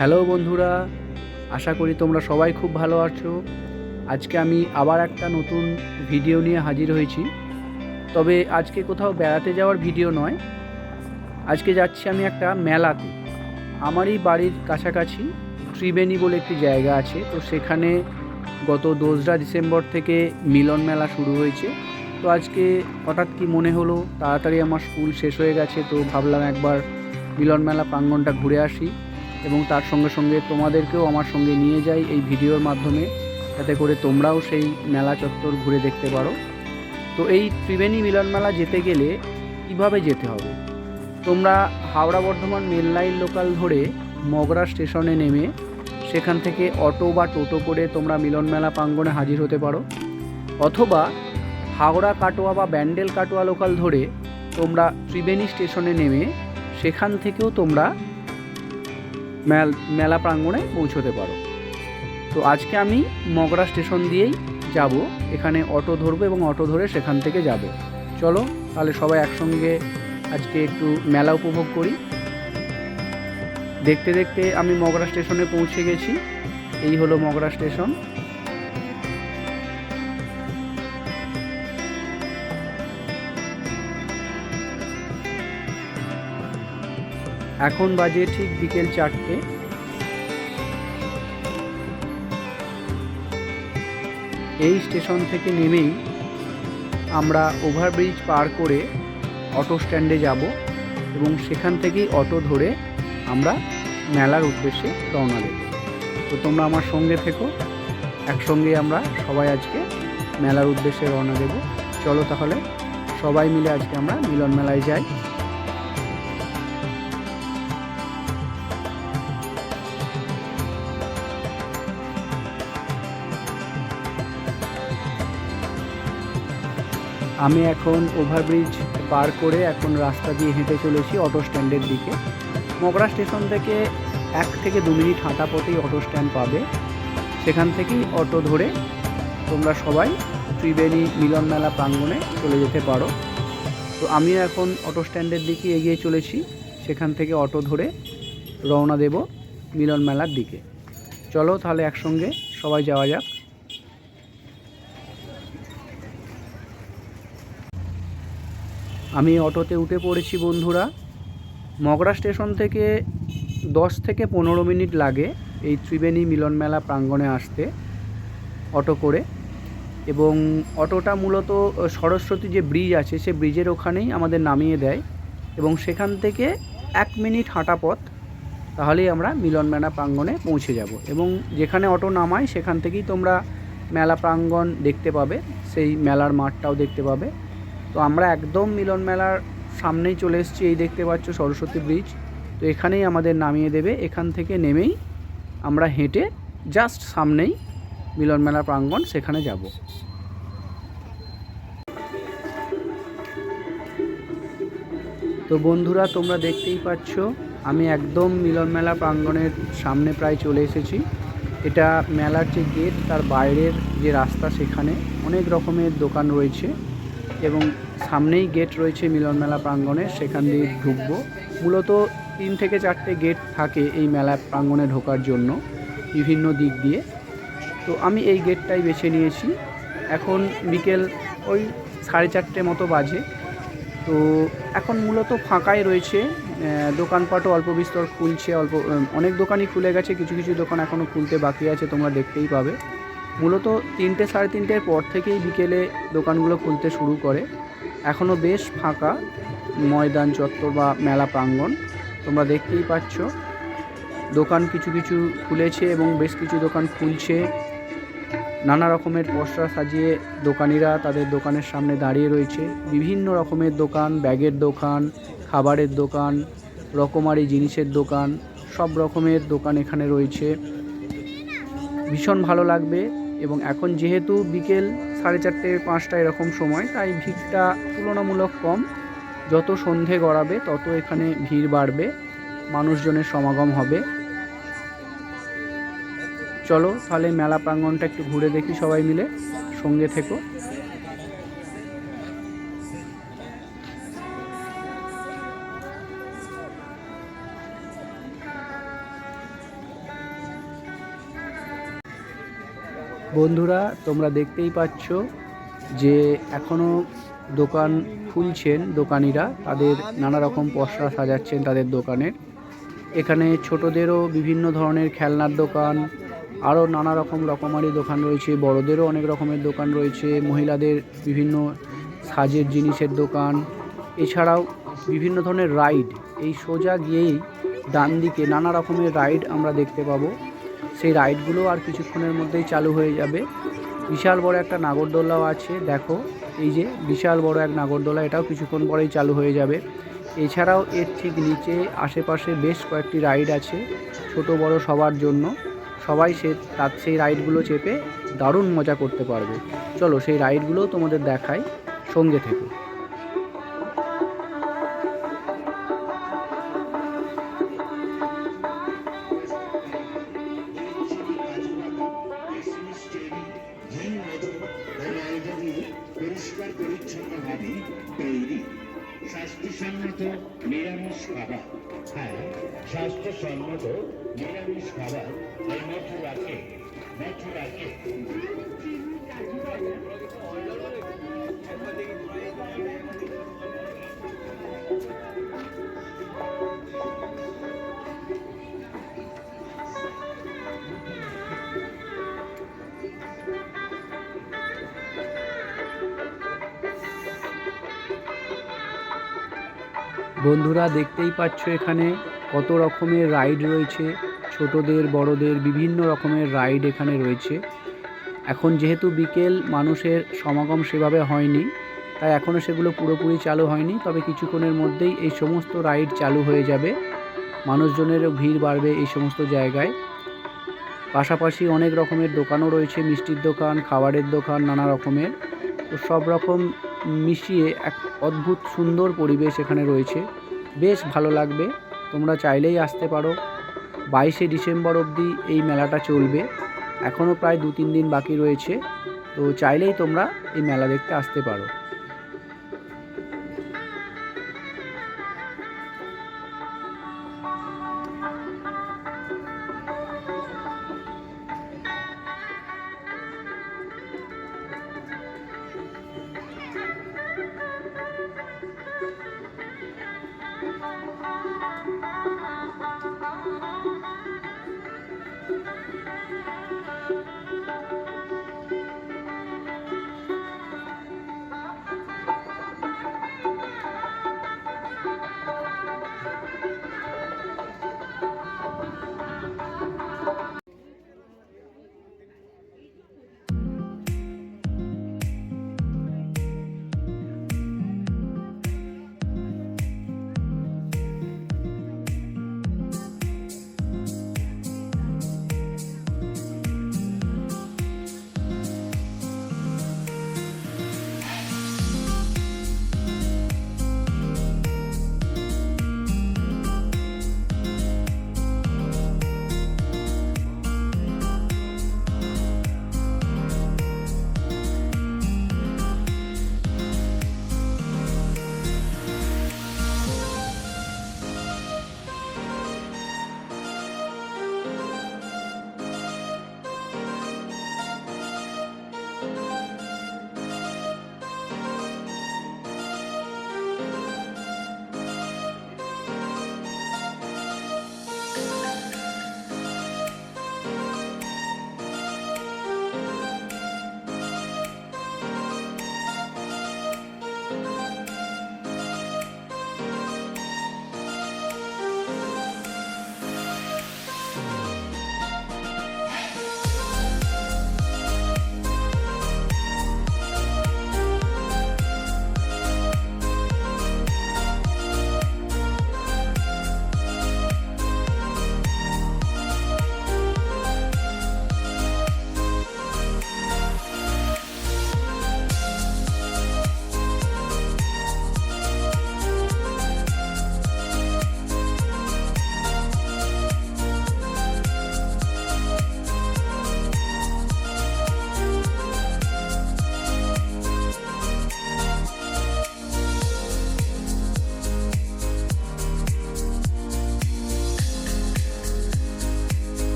Hello বন্ধুরা, আশা করি তোমরা সবাই খুব ভালো আছো। আজকে আমি আবার একটা নতুন ভিডিও নিয়ে হাজির হয়েছি। তবে আজকে কোথাও বেড়াতে যাওয়ার ভিডিও নয়, আজকে যাচ্ছি আমি একটা মেলাতে। আমারই বাড়ির কাছাকাছি ত্রিবেণী বলে একটি জায়গা আছে, তো সেখানে গত 2রা ডিসেম্বর থেকে মিলন মেলা শুরু হয়েছে। তো আজকে হঠাৎ কি মনে হলো, তাড়াতাড়ি আমার স্কুল শেষ হয়ে গেছে, তো ভাবলাম একবার মিলন মেলা প্রাঙ্গণটা ঘুরে আসি এবং তার সঙ্গে সঙ্গে তোমাদেরকেও আমার সঙ্গে নিয়ে যাই এই ভিডিওর মাধ্যমে, যাতে করে তোমরাও সেই মেলা চত্বর ঘুরে দেখতে পারো। তো এই ত্রিবেণী মিলন মেলা যেতে গেলে কিভাবে যেতে হবে? তোমরা Howrah Bardhaman mail line local ধরে মগরা স্টেশনে নেমে সেখান থেকে অটো বা টোটো করে তোমরা মিলন মেলা প্রাঙ্গণে হাজির হতে পারো, অথবা হাওড়া কাটোয়া বা ব্যান্ডেল কাটোয়া লোকাল ধরে তোমরা ত্রিবেণী স্টেশনে নেমে সেখান থেকেও তোমরা মেলা প্রাঙ্গণে পৌঁছতে পারো। তো আজকে আমি মগরা স্টেশন দিয়েই যাব, এখানে অটো ধরবো এবং অটো ধরে সেখান থেকে যাব। চলো তাহলে সবাই একসঙ্গে আজকে একটু মেলা উপভোগ করি। দেখতে দেখতে আমি মগরা স্টেশনে পৌঁছে গেছি। এই হলো মগরা স্টেশন। এখন বাজে ঠিক বিকেল 4টে। এই স্টেশন থেকে নেমেই আমরা ওভারব্রিজ পার করে অটো স্ট্যান্ডে যাব এবং সেখান থেকেই অটো ধরে আমরা মেলার উদ্দেশ্যে রওনা দেব। তো তোমরা আমার সঙ্গে থেকো, একসঙ্গে আমরা সবাই আজকে মেলার উদ্দেশ্যে রওনা দেব। চলো তাহলে সবাই মিলে আজকে আমরা মিলন মেলায় যাই। আমি এখন ওভারব্রিজ পার করে এখন রাস্তা দিয়ে হেঁটে চলেছি অটো স্ট্যান্ডের দিকে। মগরা স্টেশন থেকে 1 থেকে 2 মিনিট হাঁটা পথেই অটো স্ট্যান্ড পাবে, সেখান থেকেই অটো ধরে তোমরা সবাই ত্রিবেণী মিলন মেলা প্রাঙ্গণে চলে যেতে পারো। তো আমিও এখন অটো স্ট্যান্ডের দিকে এগিয়ে চলেছি, সেখান থেকে অটো ধরে রওনা দেব মিলন মেলার দিকে। চলো তাহলে একসঙ্গে সবাই যাওয়া যাক। আমি অটোতে উঠে পড়েছি বন্ধুরা। মগরা স্টেশন থেকে 10 থেকে 15 মিনিট লাগে এই ত্রিবেণী মিলন মেলা প্রাঙ্গণে আসতে অটো করে, এবং অটোটা মূলত সরস্বতী যে ব্রিজ আছে সে ব্রিজের ওখানেই আমাদের নামিয়ে দেয় এবং সেখান থেকে 1 মিনিট হাঁটা পথ, তাহলেই আমরা মিলন মেলা প্রাঙ্গণে পৌঁছে যাব। এবং যেখানে অটো নামায় সেখান থেকেই তোমরা মেলা প্রাঙ্গণ দেখতে পাবে, সেই মেলার মাঠটাও দেখতে পাবে। তো আমরা একদম মিলন মেলার সামনেই চলে এসেছি, এই দেখতে পাচ্ছ সরস্বতী ব্রিজ। তো এখানেই আমাদের নামিয়ে দেবে, এখান থেকে নেমেই আমরা হেঁটে জাস্ট সামনেই মিলন মেলা প্রাঙ্গণ, সেখানে যাব। তো বন্ধুরা তোমরা দেখতেই পাচ্ছ আমি একদম মিলন মেলা প্রাঙ্গণের সামনে প্রায় চলে এসেছি। এটা মেলার যে গেট তার বাইরের যে রাস্তা, সেখানে অনেক রকমের দোকান রয়েছে এবং সামনেই গেট রয়েছে মিলন মেলা প্রাঙ্গণে, সেখান দিয়ে ঢুকবো। মূলত 3 থেকে 4টে গেট থাকে এই মেলা প্রাঙ্গণে ঢোকার জন্য বিভিন্ন দিক দিয়ে। তো আমি এই গেটটাই বেছে নিয়েছি। এখন বিকেল ওই 4:30 মতো বাজে। তো এখন মূলত ফাঁকাই রয়েছে, দোকানপাটও অল্প বিস্তর খুলছে, অনেক দোকানই খুলে গেছে, কিছু কিছু দোকান এখনও খুলতে বাকি আছে, তোমরা দেখতেই পাবে। মূলত 3টে 3:30-এর পর থেকেই বিকেলে দোকানগুলো খুলতে শুরু করে। এখনও বেশ ফাঁকা ময়দান চত্বর বা মেলা প্রাঙ্গণ, তোমরা দেখতেই পাচ্ছ। দোকান কিছু কিছু খুলেছে এবং বেশ কিছু দোকান খুলছে। নানা রকমের পসরা সাজিয়ে দোকানিরা তাদের দোকানের সামনে দাঁড়িয়ে রয়েছে। বিভিন্ন রকমের দোকান, ব্যাগের দোকান, খাবারের দোকান, রকমারি জিনিসের দোকান, সব রকমের দোকান এখানে রয়েছে। ভীষণ ভালো লাগবে। এবং এখন যেহেতু বিকেল 4:30 5টা এরকম সময়, তাই ভিড়টা তুলনামূলক কম। যত সন্ধে গড়াবে তত এখানে ভিড় বাড়বে, মানুষজনের সমাগম হবে। চলো তাহলে মেলা প্রাঙ্গণটা একটু ঘুরে দেখি সবাই মিলে, সঙ্গে থেকো। বন্ধুরা তোমরা দেখতেই পাচ্ছ যে এখনও দোকান খুলছেন দোকানিরা, তাদের নানা রকম পসরা সাজাচ্ছেন তাদের দোকানের। এখানে ছোটদেরও বিভিন্ন ধরনের খেলনার দোকান, আরও নানা রকমারি দোকান রয়েছে, বড়দেরও অনেক রকমের দোকান রয়েছে, মহিলাদের বিভিন্ন সাজের জিনিসের দোকান, এছাড়াও বিভিন্ন ধরনের রাইড। এই সোজা গিয়েই ডান দিকে নানা রকমের রাইড আমরা দেখতে পাবো। সেই রাইডগুলো আর কিছুক্ষণের মধ্যেই চালু হয়ে যাবে। বিশাল বড় একটা নাগরদোলাও আছে, দেখো এই যে বিশাল বড় এক নাগরদোলা, এটাও কিছুক্ষণ পরেই চালু হয়ে যাবে। এছাড়াও এর ঠিক নিচে আশেপাশে বেশ কয়েকটি রাইড আছে, ছোট বড় সবার জন্য। সবাই সেই রাইডগুলো চেপে দারুণ মজা করতে পারবে। চলো সেই রাইডগুলোও তোমাদের দেখাই, সঙ্গে থেকো। পরিষ্কার পরিচ্ছন্নভাবে তৈরি স্বাস্থ্যসম্মত নিরামিষ খাবার। হ্যাঁ, স্বাস্থ্যসম্মত নিরামিষ খাবার এই মথুরাকে বন্ধুরা দেখতেই পাচ্ছ এখানে কত রকমের রাইড রয়েছে, ছোটদের বড়দের বিভিন্ন রকমের রাইড এখানে রয়েছে। এখন যেহেতু বিকেল, মানুষের সমাগম সেভাবে হয়নি, তাই এখনও সেগুলো পুরোপুরি চালু হয়নি, তবে কিছুক্ষণের মধ্যেই এই সমস্ত রাইড চালু হয়ে যাবে। মানুষজনেরও ভিড় বাড়বে এই সমস্ত জায়গায়। পাশাপাশি অনেক রকমের দোকানও রয়েছে, মিষ্টির দোকান, খাবারের দোকান, নানা রকমের। তো সব রকম মিশিয়ে এক অদ্ভুত সুন্দর পরিবেশ এখানে রয়েছে, বেশ ভালো লাগবে। তোমরা চাইলেই আসতে পারো। 22শে ডিসেম্বর অবধি এই মেলাটা চলবে, এখনও প্রায় 2-3 দিন বাকি রয়েছে। তো চাইলেই তোমরা এই মেলা দেখতে আসতে পারো।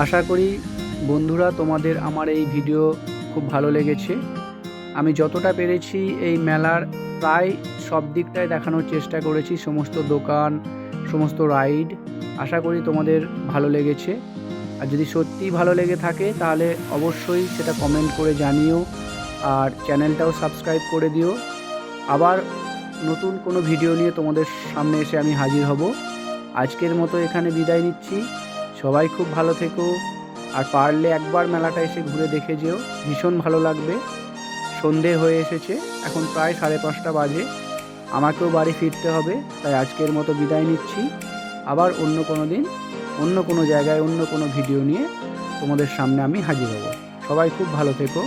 আশা করি বন্ধুরা তোমাদের আমার এই ভিডিও খুব ভালো লেগেছে। আমি যতটা পেরেছি এই মেলার প্রায় সব দিকটাই দেখানোর চেষ্টা করেছি, সমস্ত দোকান, সমস্ত রাইড। আশা করি তোমাদের ভালো লেগেছে। আর যদি সত্যিই ভালো লেগে থাকে তাহলে অবশ্যই সেটা কমেন্ট করে জানিও, আর চ্যানেলটাও সাবস্ক্রাইব করে দিও। আবার নতুন কোনো ভিডিও নিয়ে তোমাদের সামনে এসে আমি হাজির হব। আজকের মতো এখানে বিদায় নিচ্ছি। সবাই খুব ভালো থেকো, আর পারলে একবার মেলাটা এসে ঘুরে দেখে যেও, ভীষণ ভালো লাগবে। সন্ধে হয়ে এসেছে, এখন প্রায় 5:30 বাজে, আমাকেও বাড়ি ফিরতে হবে। তাই আজকের মতো বিদায় নিচ্ছি। আবার অন্য কোনো দিন অন্য কোনো জায়গায় অন্য কোনো ভিডিও নিয়ে তোমাদের সামনে আমি হাজির হব। সবাই খুব ভালো থেকো।